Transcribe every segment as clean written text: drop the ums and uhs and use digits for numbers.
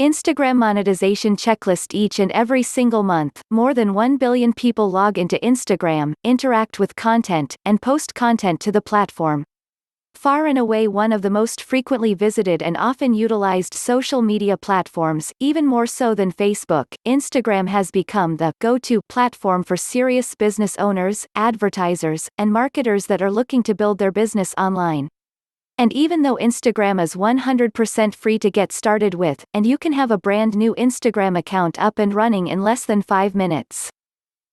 Instagram monetization checklist. Each and every single month, more than 1 billion people log into Instagram, interact with content, and post content to the platform. Far and away one of the most frequently visited and often utilized social media platforms, even more so than Facebook, Instagram has become the go-to platform for serious business owners, advertisers, and marketers that are looking to build their business online. And even though Instagram is 100% free to get started with, and you can have a brand new Instagram account up and running in less than 5 minutes.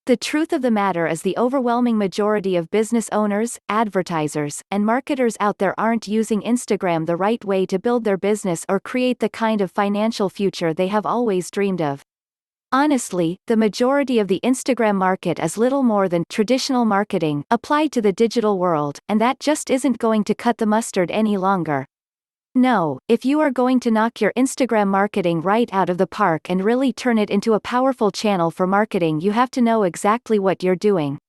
The truth of the matter is the overwhelming majority of business owners, advertisers, and marketers out there aren't using Instagram the right way to build their business or create the kind of financial future they have always dreamed of. Honestly, the majority of the Instagram market is little more than traditional marketing applied to the digital world, and that just isn't going to cut the mustard any longer. No, if you are going to knock your Instagram marketing right out of the park and really turn it into a powerful channel for marketing, you have to know exactly what you're doing.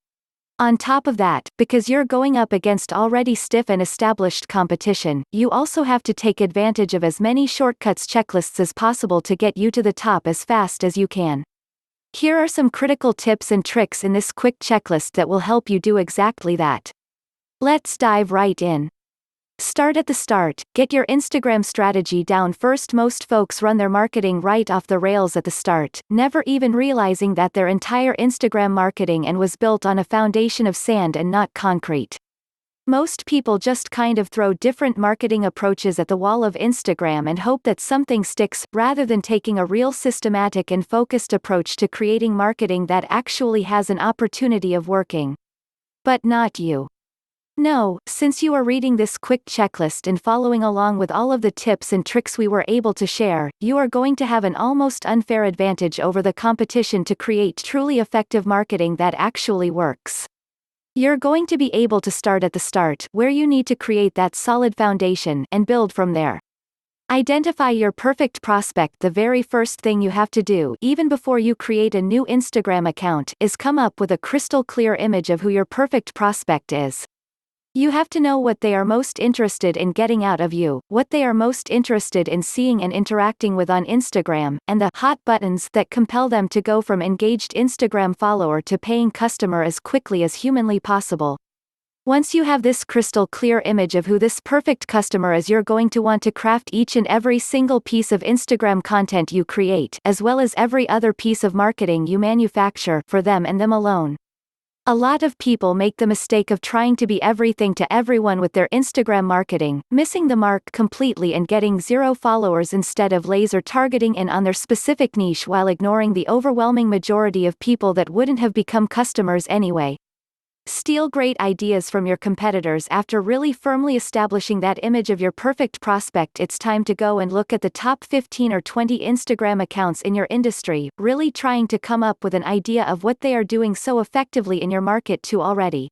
On top of that, because you're going up against already stiff and established competition, you also have to take advantage of as many shortcuts checklists as possible to get you to the top as fast as you can. Here are some critical tips and tricks in this quick checklist that will help you do exactly that. Let's dive right in. Start at the start, get your Instagram strategy down first. Most folks run their marketing right off the rails at the start, never even realizing that their entire Instagram marketing was built on a foundation of sand and not concrete. Most people just kind of throw different marketing approaches at the wall of Instagram and hope that something sticks, rather than taking a real systematic and focused approach to creating marketing that actually has an opportunity of working. But not you. No, since you are reading this quick checklist and following along with all of the tips and tricks we were able to share, you are going to have an almost unfair advantage over the competition to create truly effective marketing that actually works. You're going to be able to start at the start, where you need to create that solid foundation, and build from there. Identify your perfect prospect. The very first thing you have to do, even before you create a new Instagram account, is come up with a crystal clear image of who your perfect prospect is. You have to know what they are most interested in getting out of you, what they are most interested in seeing and interacting with on Instagram, and the hot buttons that compel them to go from engaged Instagram follower to paying customer as quickly as humanly possible. Once you have this crystal clear image of who this perfect customer is, you're going to want to craft each and every single piece of Instagram content you create, as well as every other piece of marketing you manufacture, for them and them alone. A lot of people make the mistake of trying to be everything to everyone with their Instagram marketing, missing the mark completely and getting zero followers instead of laser targeting in on their specific niche while ignoring the overwhelming majority of people that wouldn't have become customers anyway. Steal great ideas from your competitors. After really firmly establishing that image of your perfect prospect, it's time to go and look at the top 15 or 20 Instagram accounts in your industry, really trying to come up with an idea of what they are doing so effectively in your market too already.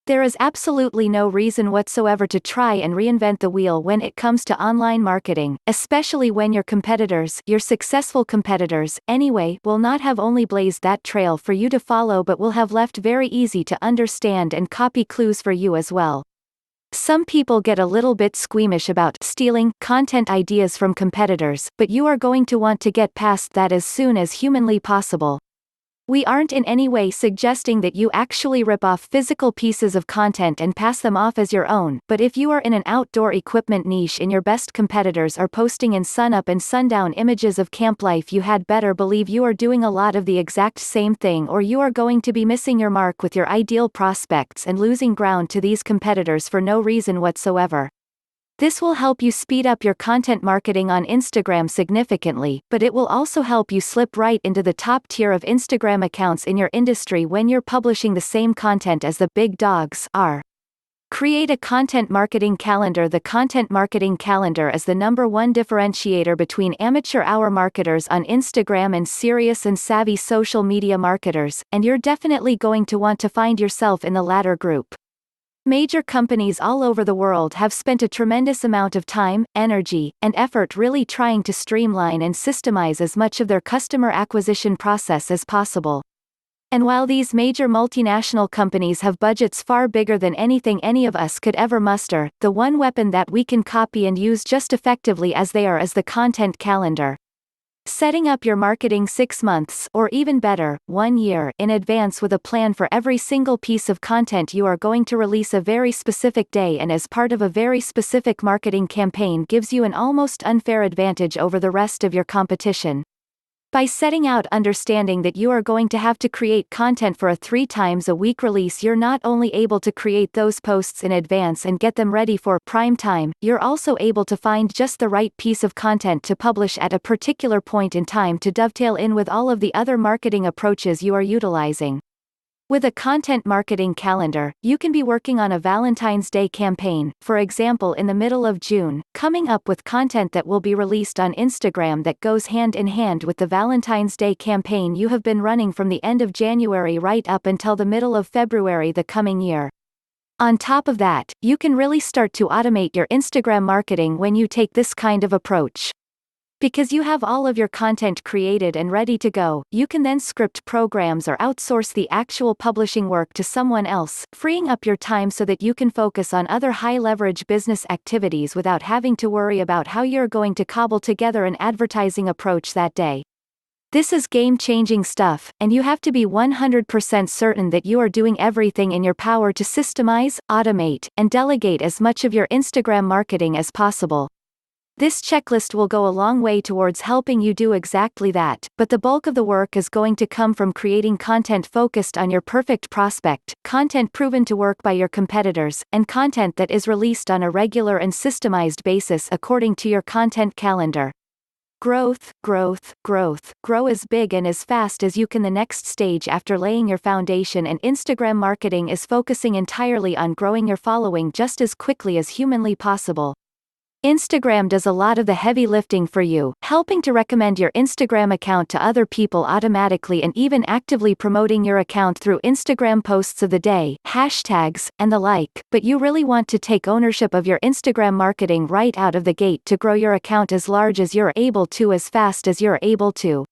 There is absolutely no reason whatsoever to try and reinvent the wheel when it comes to online marketing, especially when your competitors, your successful competitors, anyway, will not have only blazed that trail for you to follow but will have left very easy to understand and copy clues for you as well. Some people get a little bit squeamish about stealing content ideas from competitors, but you are going to want to get past that as soon as humanly possible. We aren't in any way suggesting that you actually rip off physical pieces of content and pass them off as your own, but if you are in an outdoor equipment niche and your best competitors are posting in sun-up and sundown images of camp life, you had better believe you are doing a lot of the exact same thing, or you are going to be missing your mark with your ideal prospects and losing ground to these competitors for no reason whatsoever. This will help you speed up your content marketing on Instagram significantly, but it will also help you slip right into the top tier of Instagram accounts in your industry when you're publishing the same content as the big dogs are. Create a content marketing calendar. The content marketing calendar is the #1 differentiator between amateur hour marketers on Instagram and serious and savvy social media marketers, and you're definitely going to want to find yourself in the latter group. Major companies all over the world have spent a tremendous amount of time, energy, and effort really trying to streamline and systemize as much of their customer acquisition process as possible. And while these major multinational companies have budgets far bigger than anything any of us could ever muster, the one weapon that we can copy and use just effectively as they are is the content calendar. Setting up your marketing 6 months, or even better, 1 year, in advance with a plan for every single piece of content you are going to release a very specific day and as part of a very specific marketing campaign gives you an almost unfair advantage over the rest of your competition. By setting out understanding that you are going to have to create content for a 3 times a week release, you're not only able to create those posts in advance and get them ready for prime time, you're also able to find just the right piece of content to publish at a particular point in time to dovetail in with all of the other marketing approaches you are utilizing. With a content marketing calendar, you can be working on a Valentine's Day campaign, for example in the middle of June, coming up with content that will be released on Instagram that goes hand in hand with the Valentine's Day campaign you have been running from the end of January right up until the middle of February the coming year. On top of that, you can really start to automate your Instagram marketing when you take this kind of approach. Because you have all of your content created and ready to go, you can then script programs or outsource the actual publishing work to someone else, freeing up your time so that you can focus on other high-leverage business activities without having to worry about how you're going to cobble together an advertising approach that day. This is game-changing stuff, and you have to be 100% certain that you are doing everything in your power to systemize, automate, and delegate as much of your Instagram marketing as possible. This checklist will go a long way towards helping you do exactly that, but the bulk of the work is going to come from creating content focused on your perfect prospect, content proven to work by your competitors, and content that is released on a regular and systemized basis according to your content calendar. Growth, growth, growth. Grow as big and as fast as you can. The next stage after laying your foundation and Instagram marketing is focusing entirely on growing your following just as quickly as humanly possible. Instagram does a lot of the heavy lifting for you, helping to recommend your Instagram account to other people automatically and even actively promoting your account through Instagram posts of the day, hashtags, and the like, but you really want to take ownership of your Instagram marketing right out of the gate to grow your account as large as you're able to as fast as you're able to.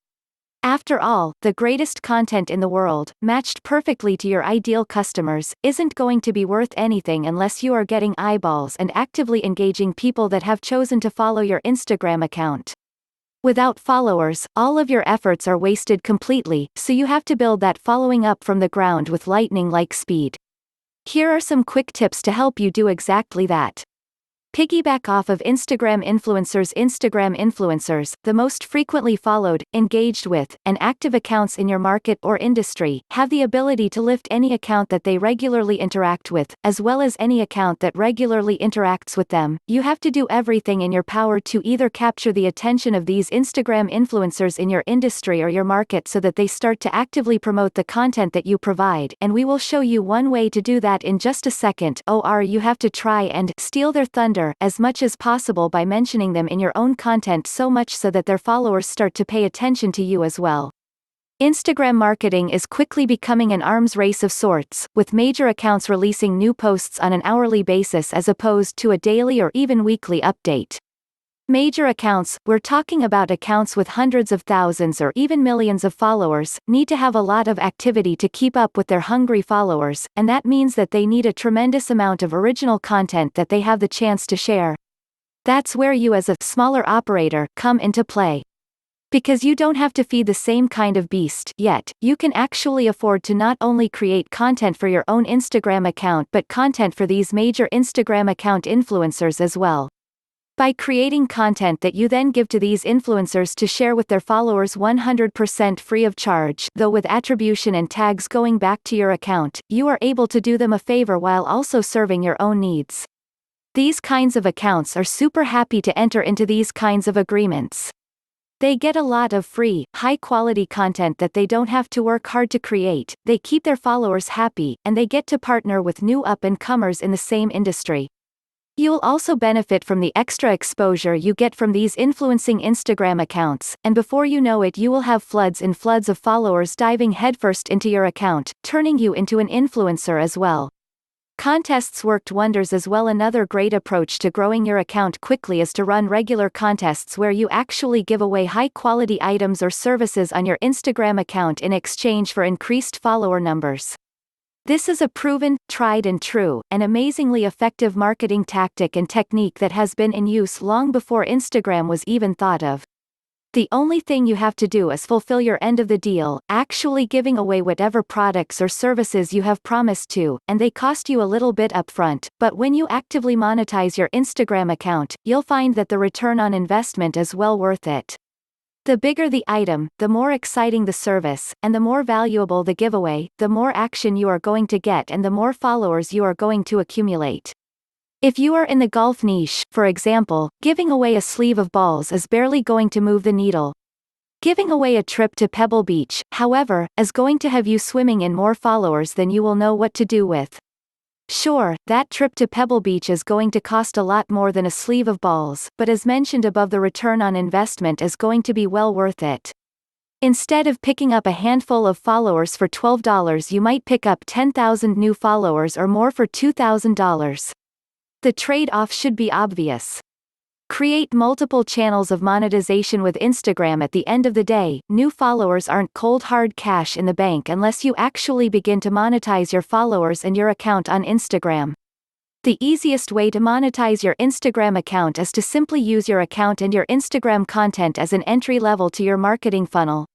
After all, the greatest content in the world, matched perfectly to your ideal customers, isn't going to be worth anything unless you are getting eyeballs and actively engaging people that have chosen to follow your Instagram account. Without followers, all of your efforts are wasted completely, so you have to build that following up from the ground with lightning-like speed. Here are some quick tips to help you do exactly that. Piggyback off of Instagram influencers. Instagram influencers, the most frequently followed, engaged with, and active accounts in your market or industry, have the ability to lift any account that they regularly interact with, as well as any account that regularly interacts with them. You have to do everything in your power to either capture the attention of these Instagram influencers in your industry or your market so that they start to actively promote the content that you provide, and we will show you one way to do that in just a second. Or you have to try and steal their thunder as much as possible by mentioning them in your own content so much so that their followers start to pay attention to you as well. Instagram marketing is quickly becoming an arms race of sorts, with major accounts releasing new posts on an hourly basis as opposed to a daily or even weekly update. Major accounts, we're talking about accounts with hundreds of thousands or even millions of followers, need to have a lot of activity to keep up with their hungry followers, and that means that they need a tremendous amount of original content that they have the chance to share. That's where you as a smaller operator come into play. Because you don't have to feed the same kind of beast yet, you can actually afford to not only create content for your own Instagram account but content for these major Instagram account influencers as well. By creating content that you then give to these influencers to share with their followers 100% free of charge, though with attribution and tags going back to your account, you are able to do them a favor while also serving your own needs. These kinds of accounts are super happy to enter into these kinds of agreements. They get a lot of free, high-quality content that they don't have to work hard to create, they keep their followers happy, and they get to partner with new up-and-comers in the same industry. You'll also benefit from the extra exposure you get from these influencing Instagram accounts, and before you know it you will have floods and floods of followers diving headfirst into your account, turning you into an influencer as well. Contests worked wonders as well. Another great approach to growing your account quickly is to run regular contests where you actually give away high-quality items or services on your Instagram account in exchange for increased follower numbers. This is a proven, tried and true, and amazingly effective marketing tactic and technique that has been in use long before Instagram was even thought of. The only thing you have to do is fulfill your end of the deal, actually giving away whatever products or services you have promised to, and they cost you a little bit upfront, but when you actively monetize your Instagram account, you'll find that the return on investment is well worth it. The bigger the item, the more exciting the service, and the more valuable the giveaway, the more action you are going to get and the more followers you are going to accumulate. If you are in the golf niche, for example, giving away a sleeve of balls is barely going to move the needle. Giving away a trip to Pebble Beach, however, is going to have you swimming in more followers than you will know what to do with. Sure, that trip to Pebble Beach is going to cost a lot more than a sleeve of balls, but as mentioned above, the return on investment is going to be well worth it. Instead of picking up a handful of followers for $12, you might pick up 10,000 new followers or more for $2,000. The trade-off should be obvious. Create multiple channels of monetization with Instagram. At the end of the day, new followers aren't cold hard cash in the bank unless you actually begin to monetize your followers and your account on Instagram. The easiest way to monetize your Instagram account is to simply use your account and your Instagram content as an entry level to your marketing funnel.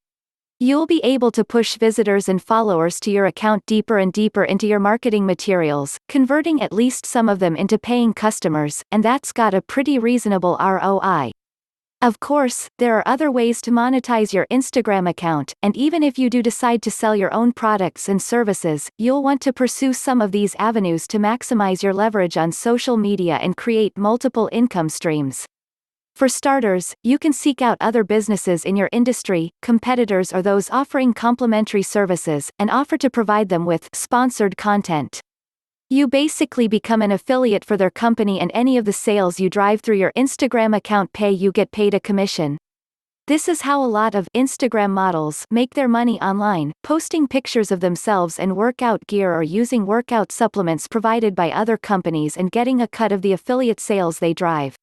You'll be able to push visitors and followers to your account deeper and deeper into your marketing materials, converting at least some of them into paying customers, and that's got a pretty reasonable ROI. Of course, there are other ways to monetize your Instagram account, and even if you do decide to sell your own products and services, you'll want to pursue some of these avenues to maximize your leverage on social media and create multiple income streams. For starters, you can seek out other businesses in your industry, competitors or those offering complementary services, and offer to provide them with sponsored content. You basically become an affiliate for their company, and any of the sales you drive through your Instagram account you get paid a commission. This is how a lot of Instagram models make their money online, posting pictures of themselves in workout gear or using workout supplements provided by other companies and getting a cut of the affiliate sales they drive.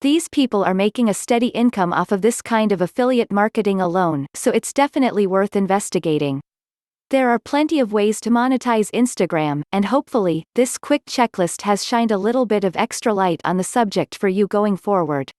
These people are making a steady income off of this kind of affiliate marketing alone, so it's definitely worth investigating. There are plenty of ways to monetize Instagram, and hopefully, this quick checklist has shined a little bit of extra light on the subject for you going forward.